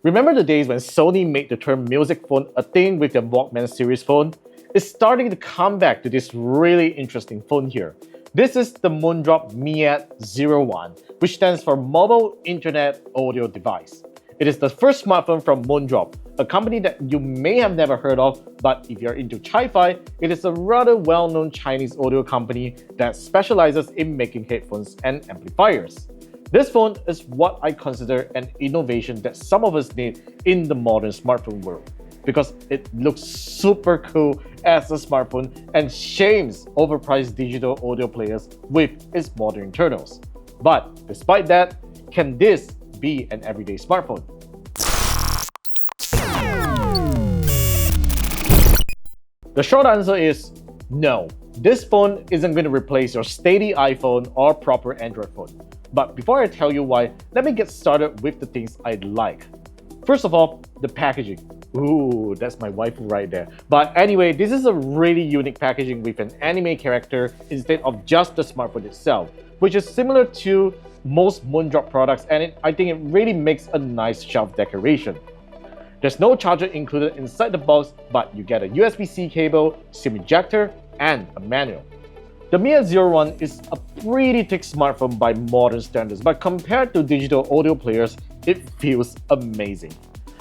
Remember the days when Sony made the term music phone a thing with their Walkman series phone? It's starting to come back to this really interesting phone here. This is the Moondrop MIAD01, which stands for Mobile Internet Audio Device. It is the first smartphone from Moondrop, a company that you may have never heard of, but if you're into Chi-Fi, it is a rather well-known Chinese audio company that specializes in making headphones and amplifiers. This phone is what I consider an innovation that some of us need in the modern smartphone world because it looks super cool as a smartphone and shames overpriced digital audio players with its modern internals. But despite that, can this be an everyday smartphone? The short answer is no. This phone isn't going to replace your steady iPhone or proper Android phone. But before I tell you why, let me get started with the things I like. First of all, the packaging. Ooh, that's my waifu right there. But anyway, this is a really unique packaging with an anime character instead of just the smartphone itself, which is similar to most Moondrop products, and I think it really makes a nice shelf decoration. There's no charger included inside the box, but you get a USB-C cable, SIM ejector, and a manual. The MIAD01 is a pretty thick smartphone by modern standards, but compared to digital audio players, it feels amazing.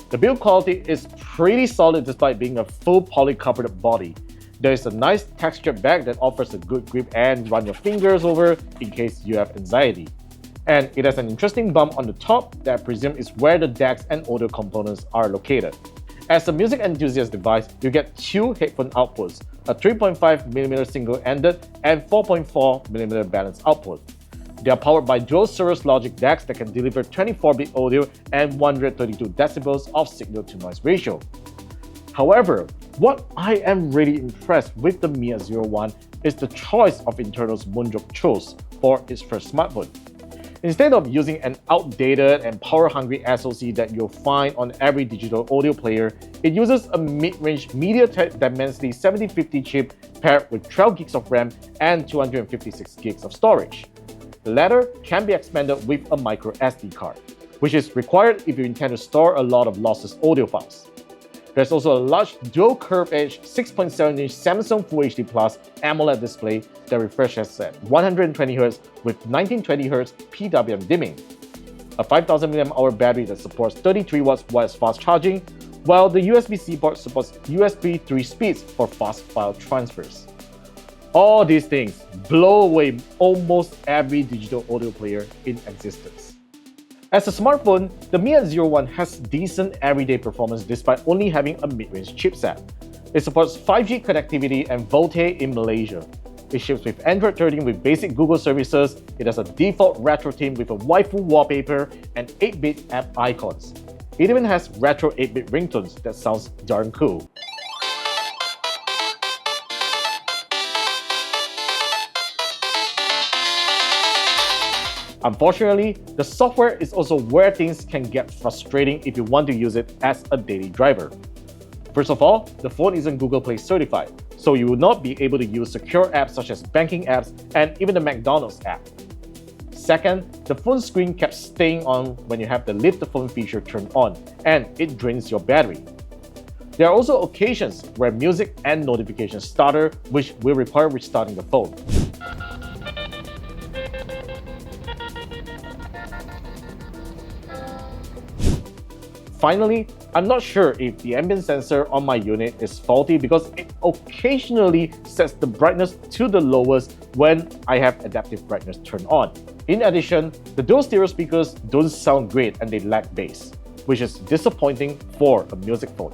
The build quality is pretty solid despite being a full poly-covered body. There is a nice textured back that offers a good grip and run your fingers over in case you have anxiety. And it has an interesting bump on the top that I presume is where the DACs and audio components are located. As a music enthusiast device, you get two headphone outputs, a 3.5mm single-ended and 4.4mm balanced output. They are powered by dual Cirrus Logic DACs that can deliver 24-bit audio and 132 decibels of signal-to-noise ratio. However, what I am really impressed with the MIAD01 is the choice of internals Moondrop chose for its first smartphone. Instead of using an outdated and power-hungry SoC that you'll find on every digital audio player, it uses a mid-range MediaTek Dimensity 7050 chip paired with 12 gigs of RAM and 256 gigs of storage. The latter can be expanded with a micro SD card, which is required if you intend to store a lot of lossless audio files. There's also a large dual curved edge 6.7-inch Samsung Full HD Plus AMOLED display that refreshes at 120Hz with 1920Hz PWM dimming, a 5000 mAh battery that supports 33 watts wireless fast charging, while the USB-C port supports USB 3 speeds for fast file transfers. All these things blow away almost every digital audio player in existence. As a smartphone, the MIAD01 has decent everyday performance despite only having a mid-range chipset. It supports 5G connectivity and VoLTE in Malaysia. It ships with Android 13 with basic Google services. It has a default retro theme with a waifu wallpaper and 8-bit app icons. It even has retro 8-bit ringtones that sounds darn cool. Unfortunately, the software is also where things can get frustrating if you want to use it as a daily driver. First of all, the phone isn't Google Play certified, so you will not be able to use secure apps such as banking apps and even the McDonald's app. Second, the phone screen kept staying on when you have the lift the phone feature turned on, and it drains your battery. There are also occasions where music and notifications stutter, which will require restarting the phone. Finally, I'm not sure if the ambient sensor on my unit is faulty because it occasionally sets the brightness to the lowest when I have adaptive brightness turned on. In addition, the dual stereo speakers don't sound great and they lack bass, which is disappointing for a music phone.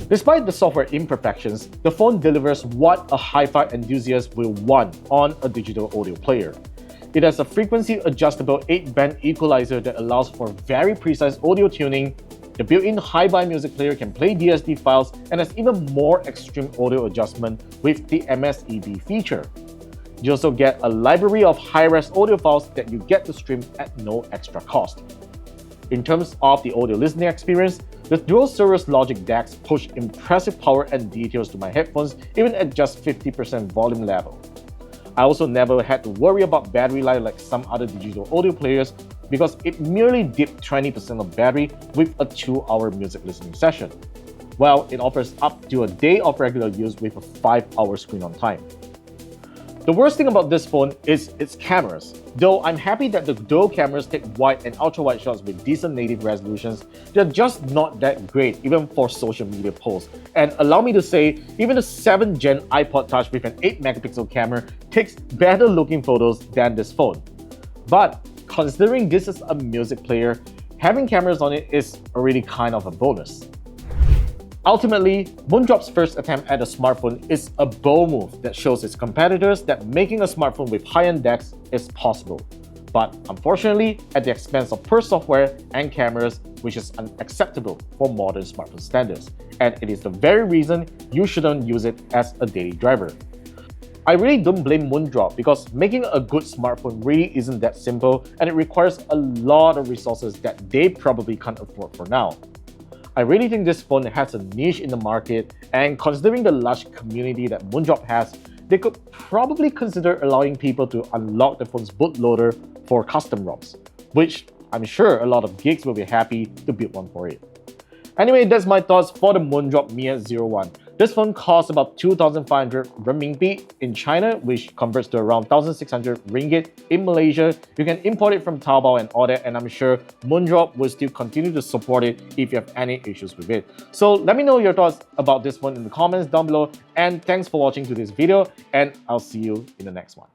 Despite the software imperfections, the phone delivers what a hi-fi enthusiast will want on a digital audio player. It has a frequency-adjustable 8-band equalizer that allows for very precise audio tuning. The built-in hi-fi music player can play DSD files and has even more extreme audio adjustment with the MSEB feature. You also get a library of high-res audio files that you get to stream at no extra cost. In terms of the audio listening experience, the dual Cirrus Logic DACs push impressive power and details to my headphones even at just 50% volume level. I also never had to worry about battery life like some other digital audio players because it merely dipped 20% of battery with a 2-hour music listening session. Well, it offers up to a day of regular use with a 5-hour screen on time. The worst thing about this phone is its cameras. Though I'm happy that the dual cameras take wide and ultra-wide shots with decent native resolutions, they're just not that great even for social media posts. And allow me to say, even the 7th gen iPod Touch with an 8 megapixel camera takes better looking photos than this phone. But considering this is a music player, having cameras on it is already kind of a bonus. Ultimately, Moondrop's first attempt at a smartphone is a bold move that shows its competitors that making a smartphone with high-end decks is possible. But unfortunately, at the expense of poor software and cameras, which is unacceptable for modern smartphone standards. And it is the very reason you shouldn't use it as a daily driver. I really don't blame Moondrop because making a good smartphone really isn't that simple and it requires a lot of resources that they probably can't afford for now. I really think this phone has a niche in the market, and considering the large community that Moondrop has, they could probably consider allowing people to unlock the phone's bootloader for custom ROMs, which I'm sure a lot of geeks will be happy to build one for it. Anyway, that's my thoughts for the Moondrop MIAD01. This phone costs about 2,500 renminbi in China, which converts to around 1,600 ringgit in Malaysia. You can import it from Taobao and all that, and I'm sure Moondrop will still continue to support it if you have any issues with it. So let me know your thoughts about this phone in the comments down below, and thanks for watching to this video, and I'll see you in the next one.